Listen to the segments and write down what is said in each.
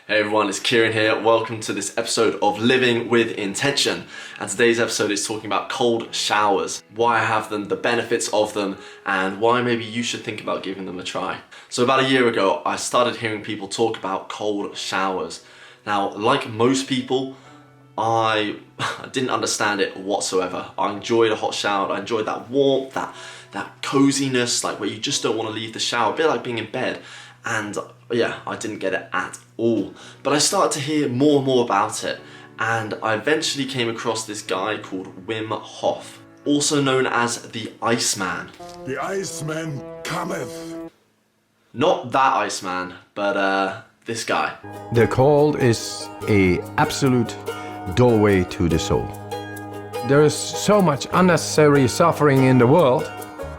Hey everyone, it's Kieran here. Welcome to this episode of Living with Intention. And today's episode is talking about cold showers, why I have them, the benefits of them, and why maybe you should think about giving them a try. So about a year ago, I started hearing people talk about cold showers. Now, like most people, I didn't understand it whatsoever. I enjoyed a hot shower, I enjoyed that warmth, that coziness, like where you just don't want to leave the shower, a bit like being in bed. And yeah, I didn't get it at all. But I started to hear more and more about it, and I eventually came across this guy called Wim Hof, also known as the Iceman. The Iceman cometh. Not that Iceman, but this guy. The cold is a absolute doorway to the soul. There is so much unnecessary suffering in the world.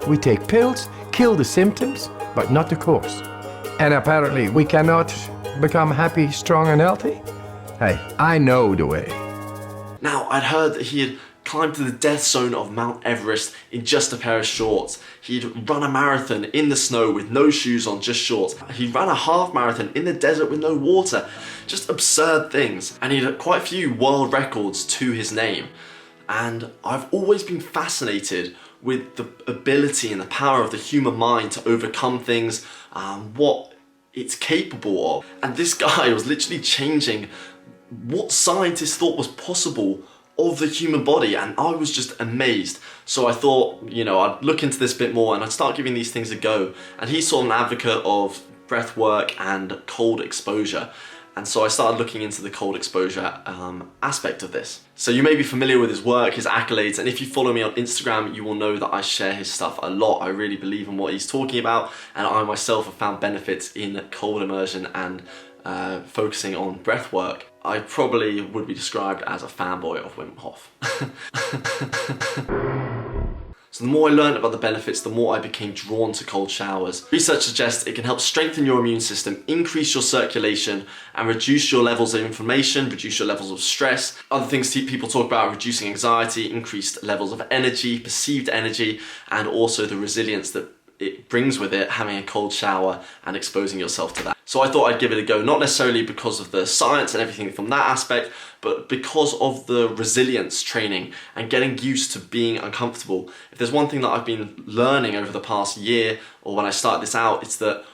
We take pills, kill the symptoms, but not the cause. And apparently we cannot become happy, strong and healthy? Hey, I know the way. Now, I'd heard that he had climbed to the death zone of Mount Everest in just a pair of shorts. He'd run a marathon in the snow with no shoes on, just shorts. He ran a half marathon in the desert with no water. Just absurd things. And he had quite a few world records to his name. And I've always been fascinated with the ability and the power of the human mind to overcome things, what it's capable of. And this guy was literally changing what scientists thought was possible of the human body, and I was just amazed. So I thought, I'd look into this a bit more and I'd start giving these things a go. And he's sort of an advocate of breath work and cold exposure. And so I started looking into the cold exposure aspect of this. So you may be familiar with his work, his accolades, and if you follow me on Instagram, you will know that I share his stuff a lot. I really believe in what he's talking about, and I myself have found benefits in cold immersion and focusing on breath work. I probably would be described as a fanboy of Wim Hof. So the more I learned about the benefits, the more I became drawn to cold showers. Research suggests it can help strengthen your immune system, increase your circulation, and reduce your levels of inflammation, reduce your levels of stress. Other things people talk about are reducing anxiety, increased levels of energy, perceived energy, and also the resilience that it brings with it, having a cold shower and exposing yourself to that. So I thought I'd give it a go, not necessarily because of the science and everything from that aspect, but because of the resilience training and getting used to being uncomfortable. If there's one thing that I've been learning over the past year, or when I started this out, it's that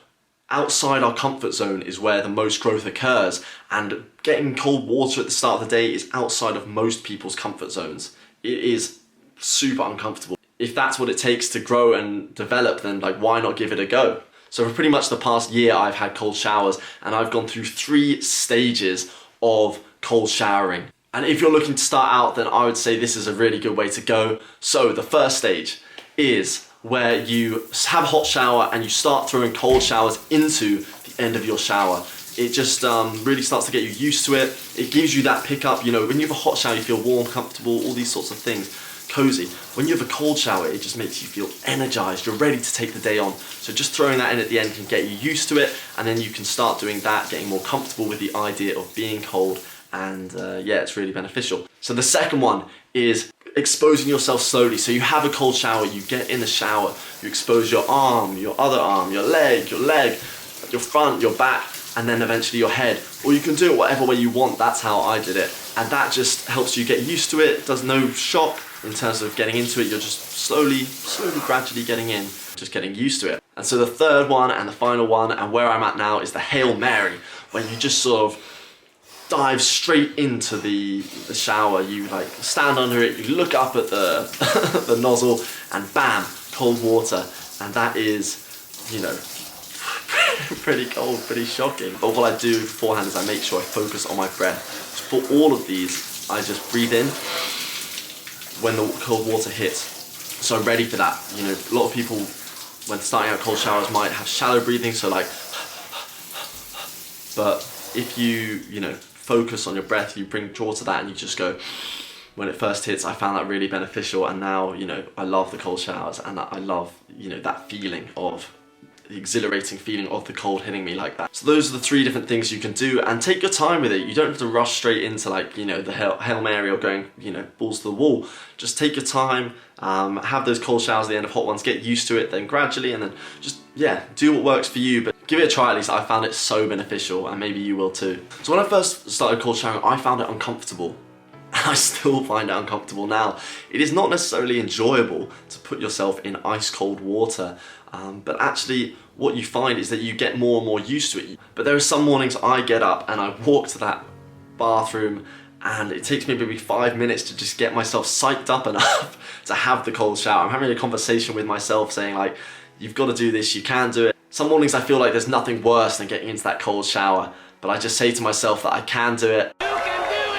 outside our comfort zone is where the most growth occurs, and getting cold water at the start of the day is outside of most people's comfort zones. It is super uncomfortable. If that's what it takes to grow and develop, then why not give it a go? So for pretty much the past year, I've had cold showers, and I've gone through 3 stages of cold showering. And if you're looking to start out, then I would say this is a really good way to go. So the first stage is where you have a hot shower and you start throwing cold showers into the end of your shower. It just really starts to get you used to it. It gives you that pickup, when you have a hot shower, you feel warm, comfortable, all these sorts of things. Cozy. When you have a cold shower, it just makes you feel energized. You're ready to take the day on. So just throwing that in at the end can get you used to it, and then you can start doing that, getting more comfortable with the idea of being cold, and yeah, it's really beneficial. So the second one is exposing yourself slowly. So you have a cold shower, you get in the shower, you expose your arm, your other arm, your leg, your front, your back, and then eventually your head. Or you can do it whatever way you want. That's how I did it. And that just helps you get used to it. Does no shock in terms of getting into it. You're just slowly, gradually getting in, just getting used to it. And so the third one and the final one, and where I'm at now, is the Hail Mary, where you just sort of dive straight into the shower. You stand under it, you look up at the the nozzle, and bam, cold water. And that is, pretty cold, pretty shocking. But what I do beforehand is I make sure I focus on my breath. For all of these, I just breathe in when the cold water hits. So I'm ready for that. A lot of people, when starting out cold showers, might have shallow breathing, so but if you, focus on your breath, you draw to that, and you just go, when it first hits, I found that really beneficial, and now, I love the cold showers, and I love, that feeling of the exhilarating feeling of the cold hitting me like that. So those are the 3 different things you can do, and take your time with it. You don't have to rush straight into the Hail Mary or going, balls to the wall. Just take your time, have those cold showers at the end of hot ones, get used to it, then gradually, and then just, do what works for you. But Give it a try at least. I found it so beneficial, and maybe you will too. So when I first started cold showering, I found it uncomfortable. I still find it uncomfortable now. It is not necessarily enjoyable to put yourself in ice cold water, but actually what you find is that you get more and more used to it. But there are some mornings I get up and I walk to that bathroom, and it takes me maybe 5 minutes to just get myself psyched up enough to have the cold shower. I'm having a conversation with myself saying like, you've got to do this, you can do it. Some mornings I feel like there's nothing worse than getting into that cold shower, but I just say to myself that I can do it. You can do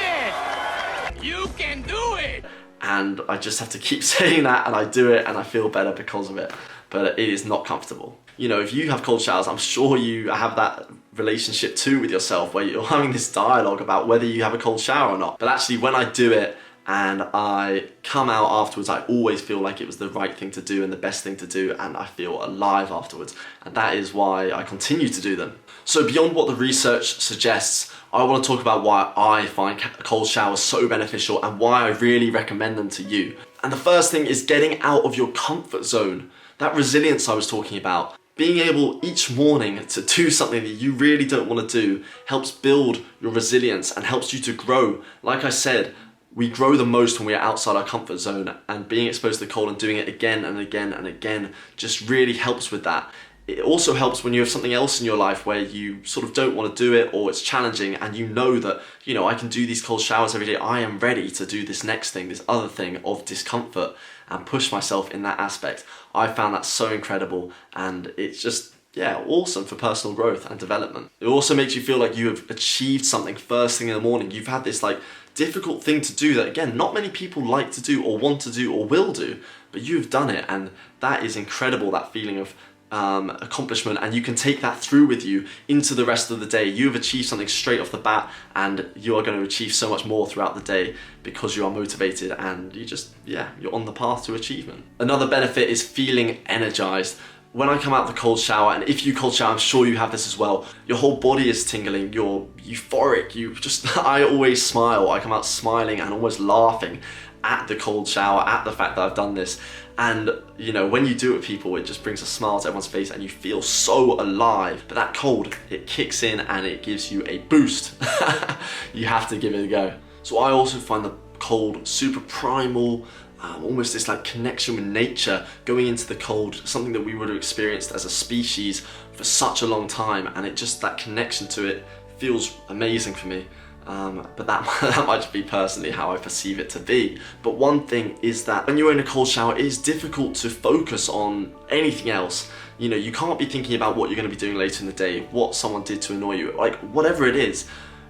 it! You can do it! And I just have to keep saying that, and I do it, and I feel better because of it. But it is not comfortable. You know, if you have cold showers, I'm sure you have that relationship too with yourself, where you're having this dialogue about whether you have a cold shower or not. But actually, when I do it and I come out afterwards, I always feel like it was the right thing to do and the best thing to do, and I feel alive afterwards. And that is why I continue to do them. So beyond what the research suggests, I want to talk about why I find cold showers so beneficial and why I really recommend them to you. And the first thing is getting out of your comfort zone. That resilience I was talking about. Being able each morning to do something that you really don't want to do helps build your resilience and helps you to grow. Like I said, we grow the most when we are outside our comfort zone, and being exposed to the cold and doing it again and again and again just really helps with that. It also helps when you have something else in your life where you sort of don't want to do it, or it's challenging, and you know that, you know, I can do these cold showers every day. I am ready to do this next thing, this other thing of discomfort, and push myself in that aspect. I found that so incredible, and it's just, yeah, awesome for personal growth and development. It also makes you feel like you have achieved something first thing in the morning. You've had this like difficult thing to do that, again, not many people like to do or want to do or will do, but you've done it, and that is incredible, that feeling of accomplishment, and you can take that through with you into the rest of the day. You've achieved something straight off the bat, and you are going to achieve so much more throughout the day because you are motivated and you just, yeah, you're on the path to achievement. Another benefit is feeling energized. When I come out of the cold shower, and if you cold shower, I'm sure you have this as well, your whole body is tingling, you're euphoric, you just, I always smile. I come out smiling and almost laughing at the cold shower, at the fact that I've done this. And you know, when you do it with people, it just brings a smile to everyone's face and you feel so alive. But that cold, it kicks in and it gives you a boost. You have to give it a go. So I also find the cold super primal, almost this like connection with nature, going into the cold, something that we would have experienced as a species for such a long time, and it just, that connection to it feels amazing for me. But that might just be personally how I perceive it to be. But one thing is that when you're in a cold shower, it is difficult to focus on anything else. You know, you can't be thinking about what you're going to be doing later in the day, what someone did to annoy you, like whatever it is.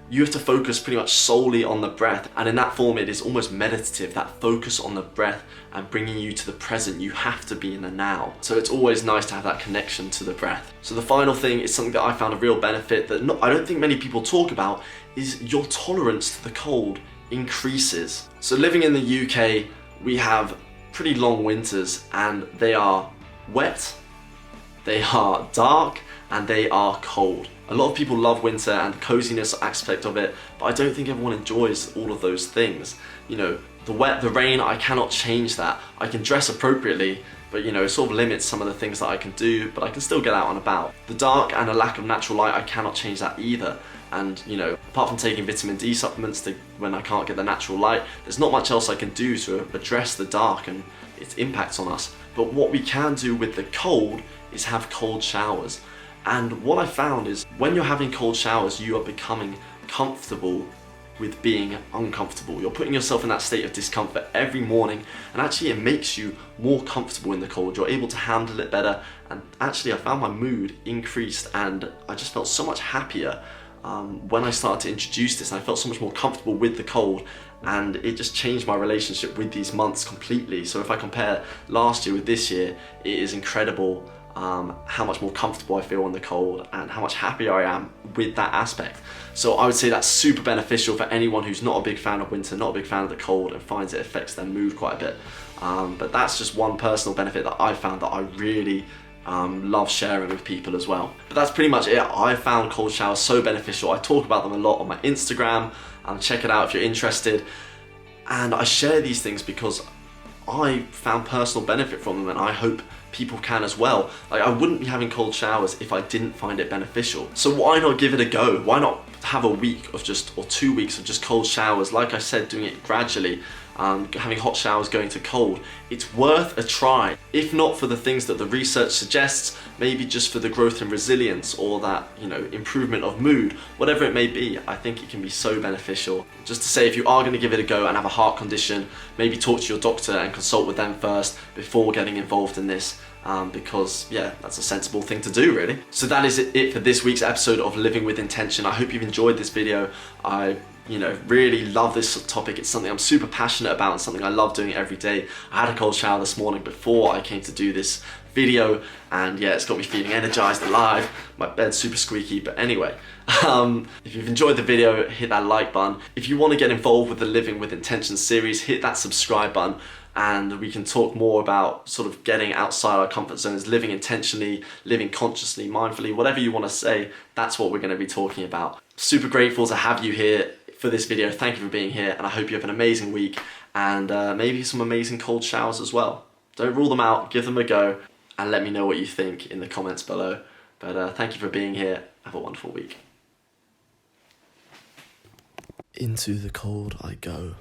You have to focus pretty much solely on the breath, and in that form it is almost meditative, that focus on the breath and bringing you to the present. You have to be in the now. So it's always nice to have that connection to the breath. So the final thing is something that I found a real benefit that I don't think many people talk about, is your tolerance to the cold increases. So living in the UK, we have pretty long winters, and they are wet, they are dark, and they are cold. A lot of people love winter and the coziness aspect of it, but I don't think everyone enjoys all of those things. You know, the wet, the rain, I cannot change that. I can dress appropriately, but you know, it sort of limits some of the things that I can do, but I can still get out and about. The dark and a lack of natural light, I cannot change that either. And you know, apart from taking vitamin D supplements when I can't get the natural light, there's not much else I can do to address the dark and its impacts on us. But what we can do with the cold is have cold showers. And what I found is when you're having cold showers, you are becoming comfortable with being uncomfortable. You're putting yourself in that state of discomfort every morning, and actually it makes you more comfortable in the cold. You're able to handle it better, and actually I found my mood increased, and I just felt so much happier when I started to introduce this, and I felt so much more comfortable with the cold, and it just changed my relationship with these months completely. So if I compare last year with this year, it is incredible how much more comfortable I feel in the cold and how much happier I am with that aspect. So I would say that's super beneficial for anyone who's not a big fan of winter, not a big fan of the cold, and finds it affects their mood quite a bit. But that's just one personal benefit that I found that I really love sharing with people as well. But that's pretty much it. I found cold showers so beneficial. I talk about them a lot on my Instagram, check it out if you're interested. And I share these things because I found personal benefit from them, and I hope people can as well. Like, I wouldn't be having cold showers if I didn't find it beneficial. So why not give it a go? Why not have a week of or 2 weeks of just cold showers? Like I said, doing it gradually, having hot showers going to cold. It's worth a try. If not for the things that the research suggests, maybe just for the growth and resilience, or that, you know, improvement of mood, whatever it may be, I think it can be so beneficial. Just to say, if you are going to give it a go and have a heart condition, maybe talk to your doctor and consult with them first before getting involved in this. Because yeah, that's a sensible thing to do, really. So that is it for this week's episode of Living with Intention. I hope you've enjoyed this video. I really love this topic. It's something I'm super passionate about and something I love doing every day. I had a cold shower this morning before I came to do this video, and yeah, it's got me feeling energized, alive. My bed's super squeaky, but anyway. If you've enjoyed the video, hit that like button. If you want to get involved with the Living with Intention series, hit that subscribe button, and we can talk more about sort of getting outside our comfort zones, living intentionally, living consciously, mindfully, whatever you want to say. That's what we're going to be talking about. Super grateful to have you here for this video. Thank you for being here, and I hope you have an amazing week, and maybe some amazing cold showers as well. Don't rule them out, give them a go, and let me know what you think in the comments below. But thank you for being here. Have a wonderful week. Into the cold I go,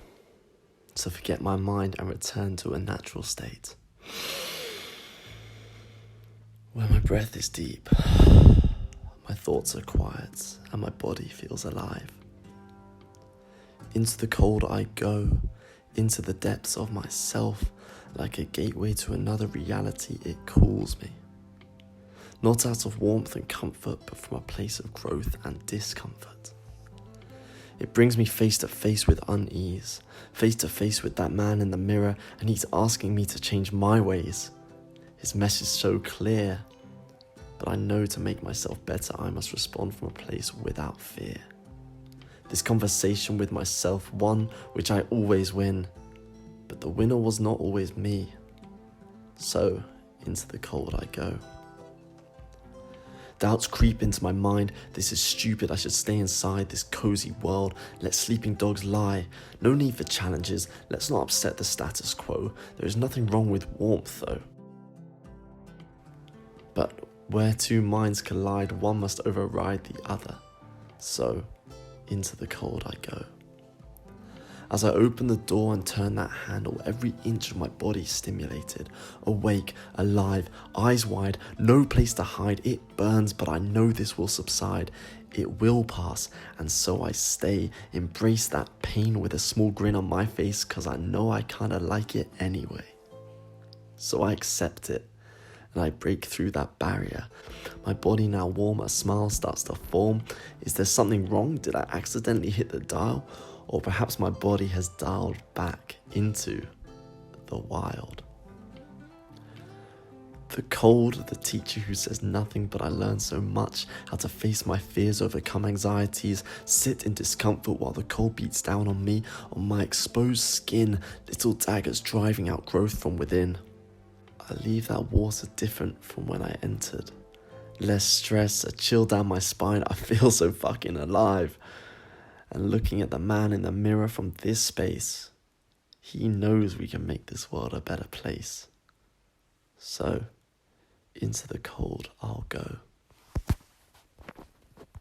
to forget my mind and return to a natural state, where my breath is deep, my thoughts are quiet, and my body feels alive. Into the cold I go, into the depths of myself, like a gateway to another reality. It cools me, not out of warmth and comfort, but from a place of growth and discomfort. It brings me face to face with unease, face to face with that man in the mirror, and he's asking me to change my ways. His message so clear, but I know to make myself better, I must respond from a place without fear. This conversation with myself, one which I always win, but the winner was not always me. So, into the cold I go. Doubts creep into my mind. This is stupid, I should stay inside this cozy world. Let sleeping dogs lie. No need for challenges, let's not upset the status quo. There is nothing wrong with warmth though. But where two minds collide, one must override the other. So, into the cold I go. As I open the door and turn that handle, every inch of my body stimulated, awake, alive, eyes wide, no place to hide. It burns, but I know this will subside. It will pass, and so I stay, embrace that pain with a small grin on my face, cause I know I kinda like it anyway. So I accept it, and I break through that barrier. My body now warm, a smile starts to form. Is there something wrong? Did I accidentally hit the dial? Or perhaps my body has dialed back into the wild. The cold, the teacher who says nothing, but I learn so much. How to face my fears, overcome anxieties, sit in discomfort while the cold beats down on me, on my exposed skin, little daggers driving out growth from within. I leave that water different from when I entered. Less stress, a chill down my spine, I feel so fucking alive. And looking at the man in the mirror from this space, he knows we can make this world a better place. So, into the cold I'll go.